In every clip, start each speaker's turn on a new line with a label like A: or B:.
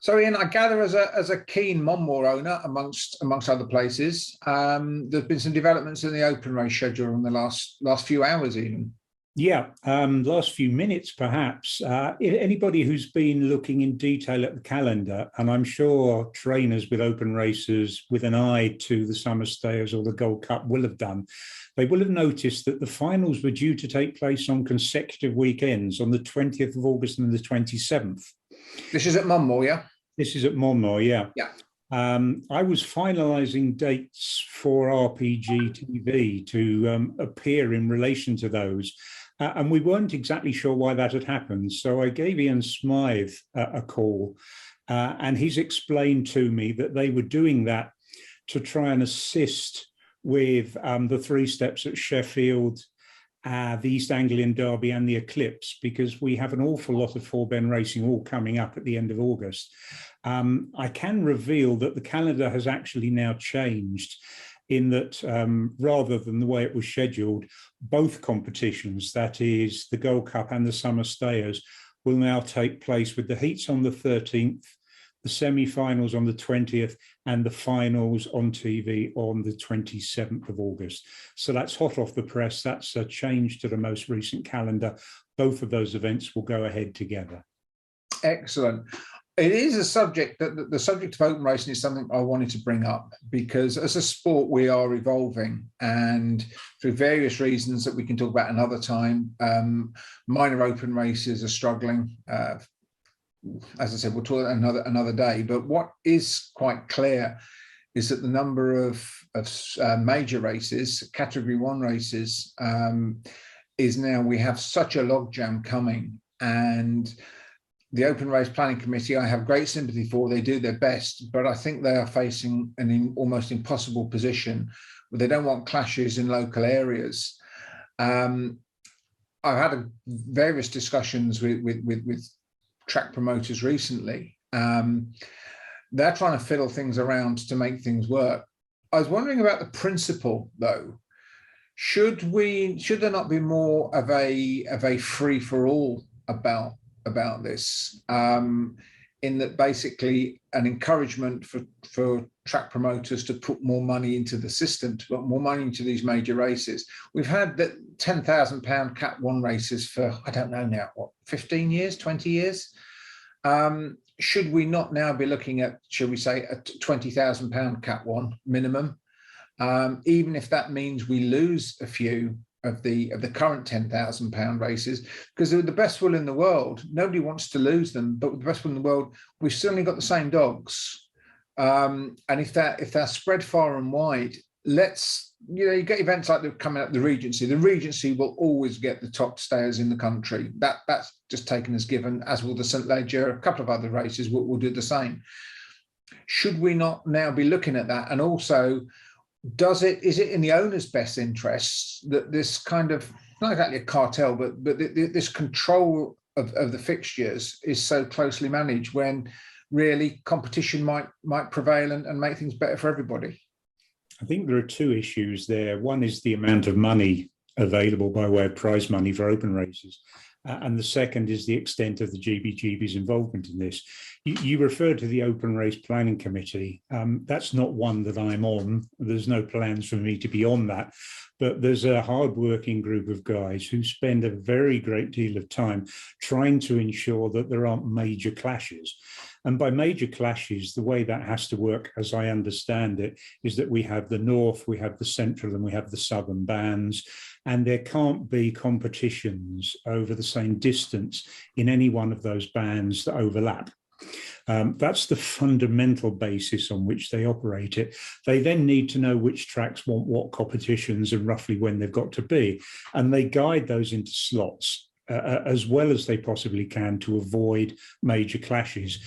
A: So, Ian, I gather as a keen Monmore owner, amongst other places, there's been some developments in the open race schedule in the last few hours, even.
B: Yeah, last few minutes, perhaps. Anybody who's been looking in detail at the calendar, and I'm sure trainers with open races with an eye to the Summer Stayers or the Gold Cup will have done, they will have noticed that the finals were due to take place on consecutive weekends on the 20th of August and the 27th.
A: This is at Monmore, yeah?
B: This is at Monmore, yeah.
A: Yeah.
B: I was finalising dates for RPG TV to appear in relation to those. And we weren't exactly sure why that had happened. So I gave Ian Smythe a call, and he's explained to me that they were doing that to try and assist with the three steps at Sheffield, the East Anglian Derby and the Eclipse, because we have an awful lot of four-ben racing all coming up at the end of August. I can reveal that the calendar has actually now changed in that rather than the way it was scheduled, both competitions, that is the Gold Cup and the Summer Stayers, will now take place with the heats on the 13th, the semi-finals on the 20th, and the finals on TV on the 27th of August. So that's hot off the press. That's a change to the most recent calendar. Both of those events will go ahead together.
A: Excellent. It is a subject that the subject of open racing is something I wanted to bring up because as a sport, we are evolving, and through various reasons that we can talk about another time, minor open races are struggling. As I said, we'll talk another day, but what is quite clear is that the number of major races, category 1 races, is now, we have such a logjam coming, and the Open Race Planning Committee, I have great sympathy for. They do their best, but I think they are facing an almost impossible position where they don't want clashes in local areas. I've had various discussions with track promoters recently. They're trying to fiddle things around to make things work. I was wondering about the principle, though. Should there not be more of a free for all about this, in that basically an encouragement for track promoters to put more money into the system, to put more money into these major races. We've had the £10,000 Cat 1 races for, I don't know now, what, 15 years, 20 years? Should we not now be looking at, should we say, a £20,000 Cat 1 minimum, even if that means we lose a few of the current £10,000 races, because they're the best will in the world. Nobody wants to lose them, but with the best will in the world, we've certainly got the same dogs. And if they're spread far and wide, you get events like they're coming up the Regency. The Regency will always get the top stayers in the country. That's just taken as given, as will the St. Leger. A couple of other races will do the same. Should we not now be looking at that? And also, is it in the owner's best interests that this kind of, not exactly a cartel, but this control of the fixtures is so closely managed, when really competition might prevail and make things better for everybody?
B: I think there are two issues there. One is the amount of money available by way of prize money for open races. And the second is the extent of the GBGB's involvement in this. You referred to the Open Race Planning Committee. That's not one that I'm on. There's no plans for me to be on that. But there's a hard-working group of guys who spend a very great deal of time trying to ensure that there aren't major clashes. And by major clashes, the way that has to work, as I understand it, is that we have the North, we have the Central, and we have the Southern bands, and there can't be competitions over the same distance in any one of those bands that overlap. That's the fundamental basis on which they operate it. They then need to know which tracks want what competitions and roughly when they've got to be, and they guide those into slots as well as they possibly can to avoid major clashes.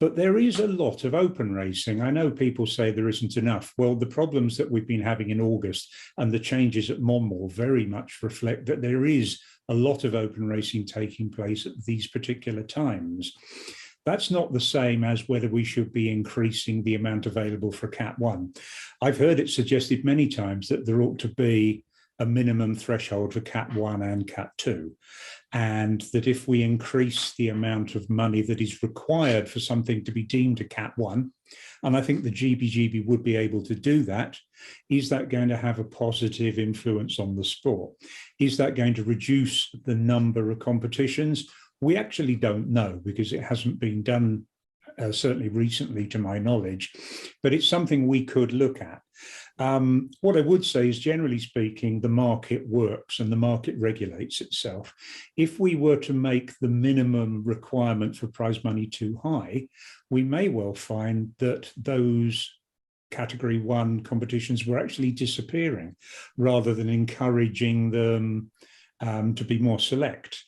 B: But there is a lot of open racing. I know people say there isn't enough. Well, the problems that we've been having in August and the changes at Monmore very much reflect that there is a lot of open racing taking place at these particular times. That's not the same as whether we should be increasing the amount available for Cat 1. I've heard it suggested many times that there ought to be a minimum threshold for Cat 1 and Cat 2. and that if we increase the amount of money that is required for something to be deemed a Cat 1, and I think the GBGB would be able to do that, is that going to have a positive influence on the sport? Is that going to reduce the number of competitions? We actually don't know, because it hasn't been done certainly recently to my knowledge, but it's something we could look at. What I would say is, generally speaking, the market works and the market regulates itself. If we were to make the minimum requirement for prize money too high, we may well find that those Category 1 competitions were actually disappearing, rather than encouraging them to be more select.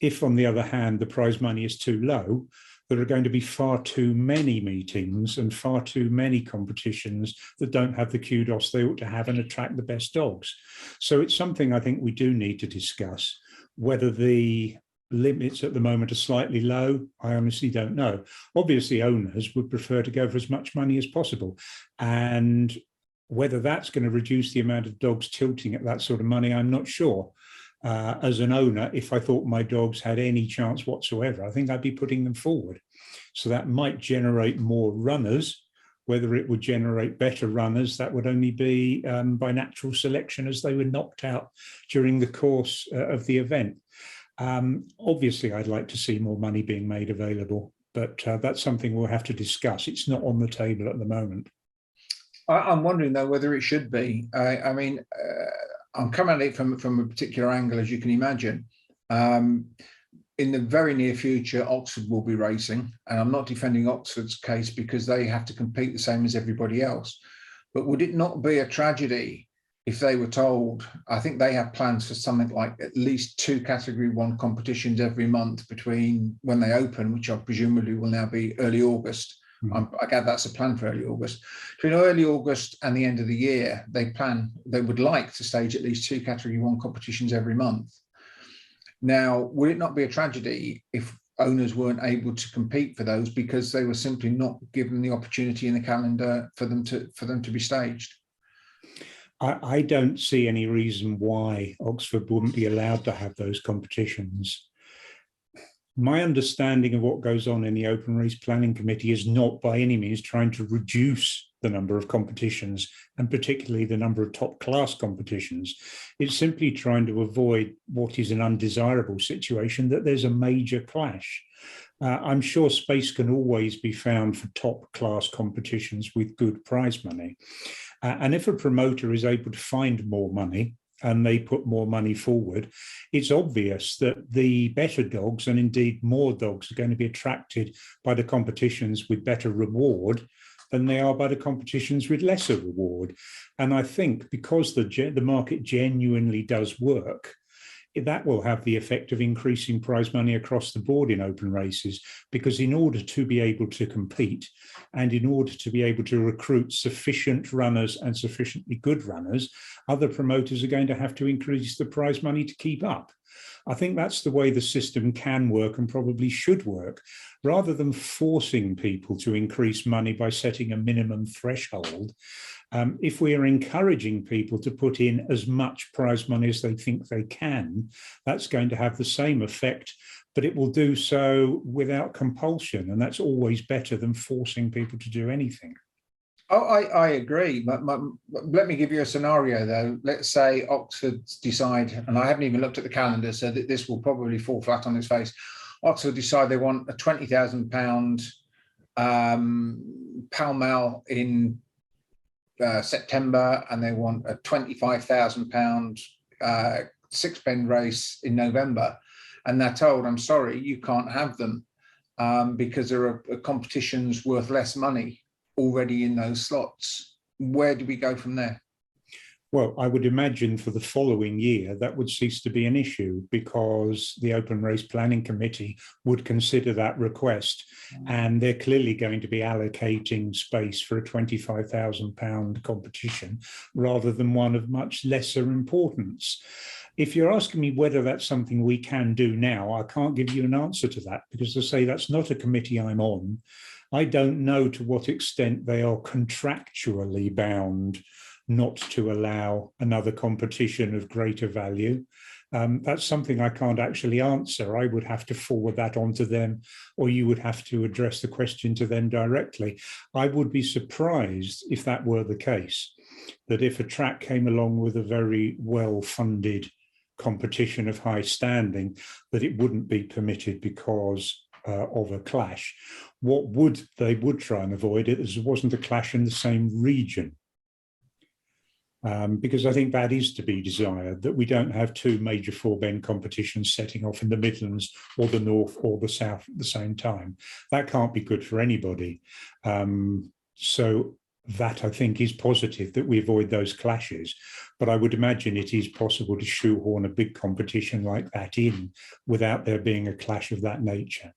B: If, on the other hand, the prize money is too low, there are going to be far too many meetings and far too many competitions that don't have the kudos they ought to have and attract the best dogs. So it's something I think we do need to discuss. Whether the limits at the moment are slightly low, I honestly don't know. Obviously, owners would prefer to go for as much money as possible. And whether that's going to reduce the amount of dogs tilting at that sort of money, I'm not sure. As an owner, if I thought my dogs had any chance whatsoever, I think I'd be putting them forward. So that might generate more runners. Whether it would generate better runners, that would only be by natural selection, as they were knocked out during the course of the event. Obviously, I'd like to see more money being made available, but that's something we'll have to discuss. It's not on the table at the moment.
A: I'm wondering, though, whether it should be. I mean, I'm coming at it from a particular angle, as you can imagine. In the very near future, Oxford will be racing, and I'm not defending Oxford's case because they have to compete the same as everybody else. But would it not be a tragedy if they were told, I think they have plans for something like at least 2 Category 1 competitions every month between when they open, which I presumably will now be early August. I gather that's a plan for early August. Between early August and the end of the year, they would like to stage at least 2 Category 1 competitions every month. Now, would it not be a tragedy if owners weren't able to compete for those because they were simply not given the opportunity in the calendar for them to be staged?
B: I don't see any reason why Oxford wouldn't be allowed to have those competitions. My understanding of what goes on in the Open Race Planning Committee is not by any means trying to reduce the number of competitions, and particularly the number of top class competitions. It's simply trying to avoid what is an undesirable situation, that there's a major clash. I'm sure space can always be found for top class competitions with good prize money. And if a promoter is able to find more money, and they put more money forward, it's obvious that the better dogs, and indeed more dogs, are going to be attracted by the competitions with better reward than they are by the competitions with lesser reward. And I think because the market genuinely does work, that will have the effect of increasing prize money across the board in open races, because in order to be able to compete and in order to be able to recruit sufficient runners and sufficiently good runners, other promoters are going to have to increase the prize money to keep up. I think that's the way the system can work and probably should work, rather than forcing people to increase money by setting a minimum threshold. If we are encouraging people to put in as much prize money as they think they can, that's going to have the same effect, but it will do so without compulsion. And that's always better than forcing people to do anything.
A: Oh, I agree. Let me give you a scenario, though. Let's say Oxford decide, and I haven't even looked at the calendar, so that this will probably fall flat on its face. Oxford decide they want a £20,000 Pall Mall in September, and they want a £25,000 six-pen race in November, and they're told, I'm sorry, you can't have them because there are competitions worth less money already in those slots. Where do we go from there?
B: Well, I would imagine for the following year that would cease to be an issue, because the Open Race Planning Committee would consider that request, and they're clearly going to be allocating space for a £25,000 competition rather than one of much lesser importance. If you're asking me whether that's something we can do now, I can't give you an answer to that, because, as I say, that's not a committee I'm on. I don't know to what extent they are contractually bound not to allow another competition of greater value. That's something I can't actually answer. I would have to forward that on to them, or you would have to address the question to them directly. I would be surprised if that were the case, that if a track came along with a very well-funded competition of high standing, that it wouldn't be permitted because of a clash. What they would try and avoid it is it wasn't a clash in the same region. Because I think that is to be desired, that we don't have two major four-bend competitions setting off in the Midlands or the North or the South at the same time. That can't be good for anybody. So that, I think, is positive, that we avoid those clashes. But I would imagine it is possible to shoehorn a big competition like that in without there being a clash of that nature.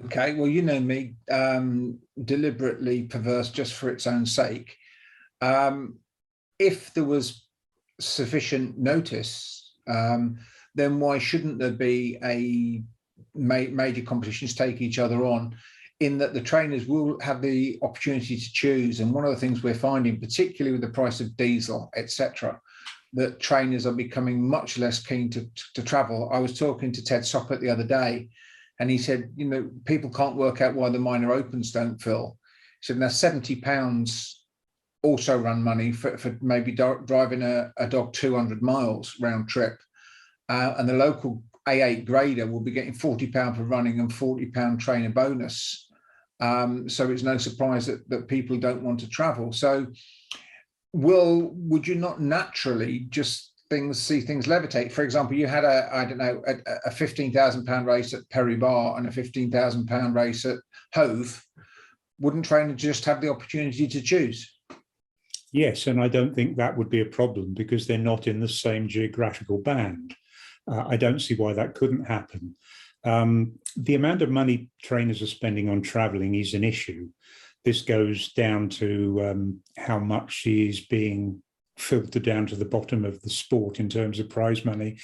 A: Okay, well, you know me, deliberately perverse just for its own sake. If there was sufficient notice, then why shouldn't there be a major competitions take each other on, in that the trainers will have the opportunity to choose? And one of the things we're finding, particularly with the price of diesel, etc., that trainers are becoming much less keen to travel. I was talking to Ted Soppert the other day, and he said, you know, people can't work out why the minor opens don't fill. He said, now £70 also run money for maybe driving a dog 200 miles round trip. And the local A8 grader will be getting £40 for running and £40 trainer bonus. So it's no surprise that people don't want to travel. So would you not naturally just see things levitate? For example, you had a £15,000 race at Perry Bar and a £15,000 race at Hove. Wouldn't trainers just have the opportunity to choose?
B: Yes, and I don't think that would be a problem because they're not in the same geographical band. I don't see why that couldn't happen. The amount of money trainers are spending on travelling is an issue. This goes down to how much is being filtered down to the bottom of the sport in terms of prize money.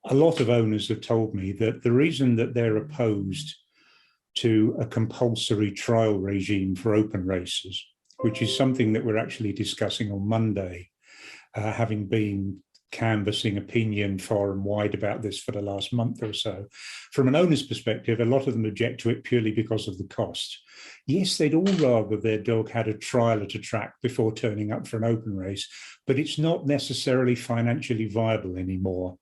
B: A lot of owners have told me that the reason that they're opposed to a compulsory trial regime for open races, which is something that we're actually discussing on Monday, having been canvassing opinion far and wide about this for the last month or so. From an owner's perspective, a lot of them object to it purely because of the cost. Yes, they'd all rather their dog had a trial at a track before turning up for an open race, but it's not necessarily financially viable anymore.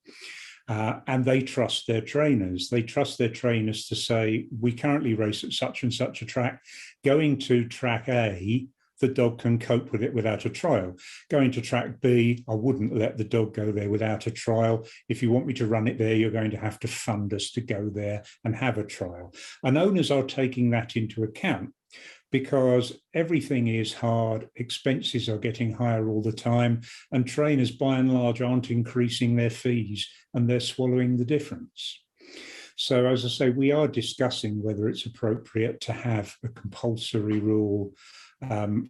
B: And they trust their trainers. They trust their trainers to say, we currently race at such and such a track. Going to track A, the dog can cope with it without a trial. Going to track B, I wouldn't let the dog go there without a trial. If you want me to run it there, you're going to have to fund us to go there and have a trial. And owners are taking that into account because everything is hard, expenses are getting higher all the time, and trainers by and large aren't increasing their fees and they're swallowing the difference. So as I say, we are discussing whether it's appropriate to have a compulsory rule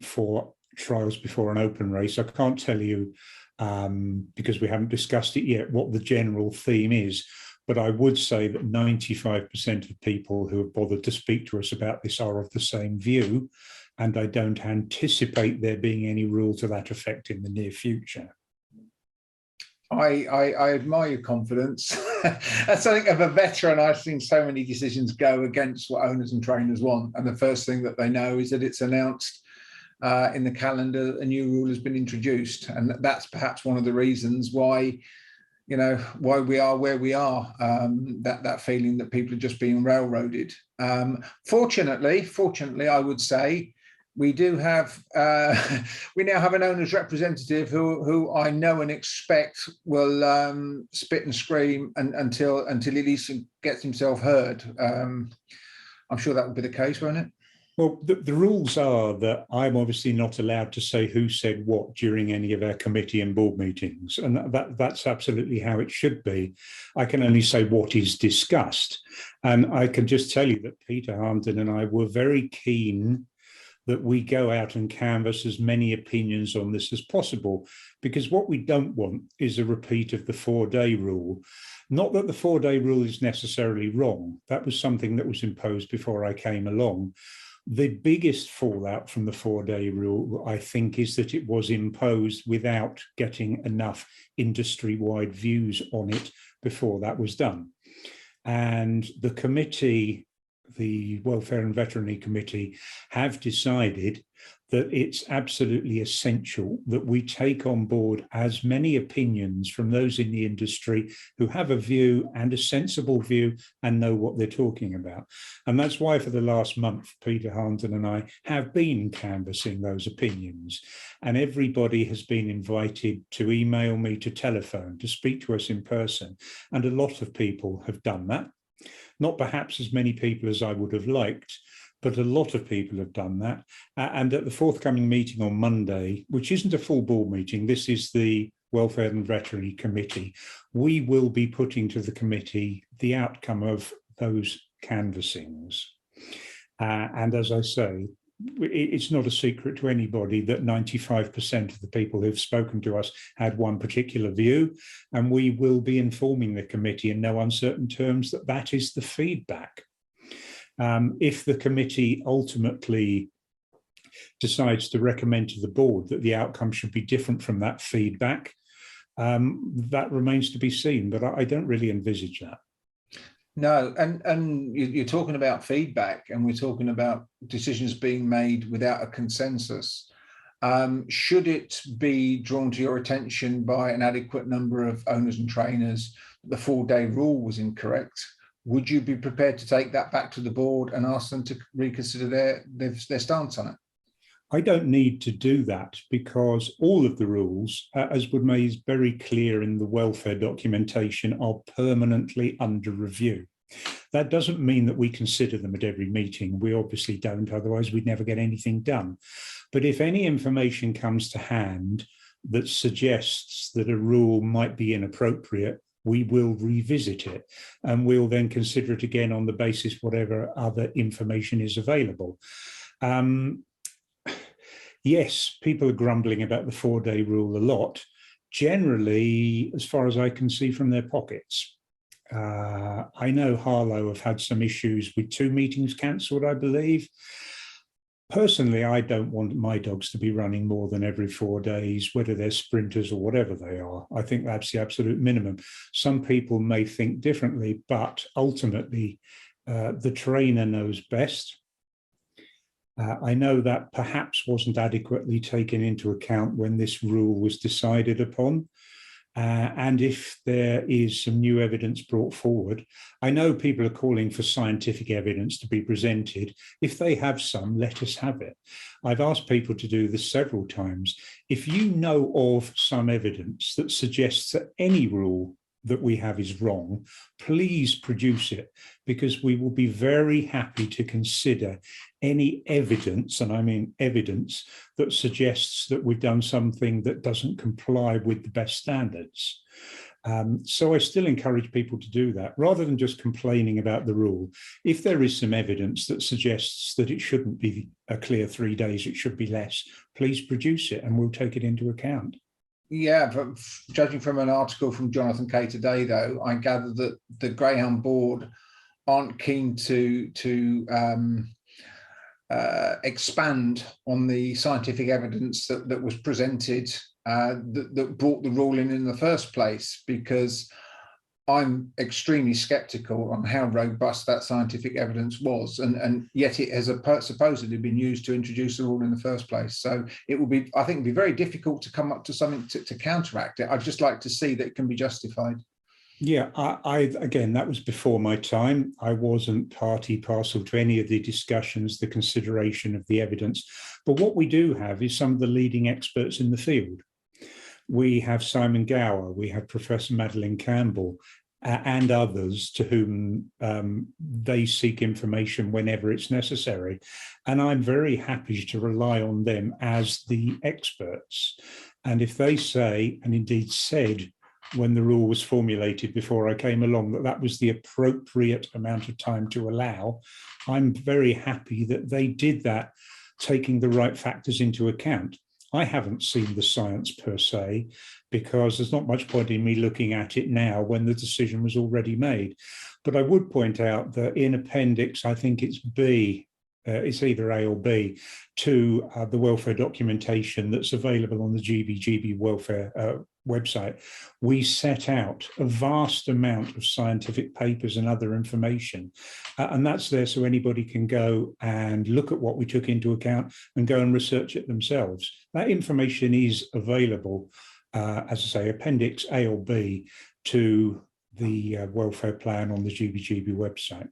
B: for trials before an open race. I can't tell you, because we haven't discussed it yet, what the general theme is, but I would say that 95% of people who have bothered to speak to us about this are of the same view, and I don't anticipate there being any rule to that effect in the near future.
A: I admire your confidence. As something of a veteran, I've seen so many decisions go against what owners and trainers want, and the first thing that they know is that it's announced in the calendar a new rule has been introduced, and that's perhaps one of the reasons why, you know, why we are where we are. That feeling that people are just being railroaded. Fortunately, I would say, we do have we now have an owner's representative who I know and expect will spit and scream until at least gets himself heard. I'm sure that will be the case, won't it?
B: Well, the rules are that I'm obviously not allowed to say who said what during any of our committee and board meetings, and that's absolutely how it should be. I can only say what is discussed, and I can just tell you that Peter Hampton and I were very keen that we go out and canvass as many opinions on this as possible, because what we don't want is a repeat of the 4-day rule. Not that the 4-day rule is necessarily wrong. That was something that was imposed before I came along. The biggest fallout from the 4-day rule, I think, is that it was imposed without getting enough industry-wide views on it before that was done. And the committee, the Welfare and Veterinary Committee, have decided that it's absolutely essential that we take on board as many opinions from those in the industry who have a view and a sensible view and know what they're talking about. And that's why for the last month, Peter Harnden and I have been canvassing those opinions. And everybody has been invited to email me, to telephone, to speak to us in person. And a lot of people have done that. Not perhaps as many people as I would have liked, but a lot of people have done that. And at the forthcoming meeting on Monday, which isn't a full board meeting, this is the Welfare and Veterinary Committee, we will be putting to the committee the outcome of those canvassings. And as I say, it's not a secret to anybody that 95% of the people who've spoken to us had one particular view, and we will be informing the committee in no uncertain terms that that is the feedback. If the committee ultimately decides to recommend to the board that the outcome should be different from that feedback, that remains to be seen, but I don't really envisage that.
A: No, and you're talking about feedback, and we're talking about decisions being made without a consensus. Should it be drawn to your attention by an adequate number of owners and trainers that the 4-day rule was incorrect, would you be prepared to take that back to the board and ask them to reconsider their stance on it?
B: I don't need to do that because all of the rules, as was made very clear in the welfare documentation, are permanently under review. That doesn't mean that we consider them at every meeting. We obviously don't, otherwise we'd never get anything done. But if any information comes to hand that suggests that a rule might be inappropriate, we will revisit it, and we'll then consider it again on the basis whatever other information is available. Yes, people are grumbling about the 4-day rule a lot, generally, as far as I can see, from their pockets. I know Harlow have had some issues with 2 meetings cancelled, I believe. Personally, I don't want my dogs to be running more than every 4 days, whether they're sprinters or whatever they are. I think that's the absolute minimum. Some people may think differently, but ultimately, the trainer knows best. I know that perhaps wasn't adequately taken into account when this rule was decided upon. And if there is some new evidence brought forward, I know people are calling for scientific evidence to be presented. If they have some, let us have it. I've asked people to do this several times. If you know of some evidence that suggests that any rule that we have is wrong, please produce it, because we will be very happy to consider any evidence, and I mean evidence, that suggests that we've done something that doesn't comply with the best standards. So I still encourage people to do that, rather than just complaining about the rule. If there is some evidence that suggests that it shouldn't be a clear 3 days, it should be less, please produce it and we'll take it into account.
A: Yeah, but judging from an article from Jonathan Kay today, though, I gather that the Greyhound board aren't keen to expand on the scientific evidence that was presented that brought the rule in the first place, because I'm extremely skeptical on how robust that scientific evidence was, and yet it has supposedly been used to introduce the rule in the first place. So it will be, I think, be very difficult to come up to something to counteract it. I'd just like to see that it can be justified.
B: Yeah, I again, that was before my time. I wasn't party parcel to any of the discussions, the consideration of the evidence. But what we do have is some of the leading experts in the field. We have Simon Gower, we have Professor Madeleine Campbell, and others to whom they seek information whenever it's necessary. And I'm very happy to rely on them as the experts. And if they say, and indeed said, when the rule was formulated before I came along, that that was the appropriate amount of time to allow, I'm very happy that they did that, taking the right factors into account. I haven't seen the science per se, because there's not much point in me looking at it now when the decision was already made. But I would point out that in Appendix, I think it's B, it's either A or B, to the welfare documentation that's available on the GBGB welfare website, we set out a vast amount of scientific papers and other information. And that's there so anybody can go and look at what we took into account and go and research it themselves. That information is available, as I say, Appendix A or B to the welfare plan on the GBGB website.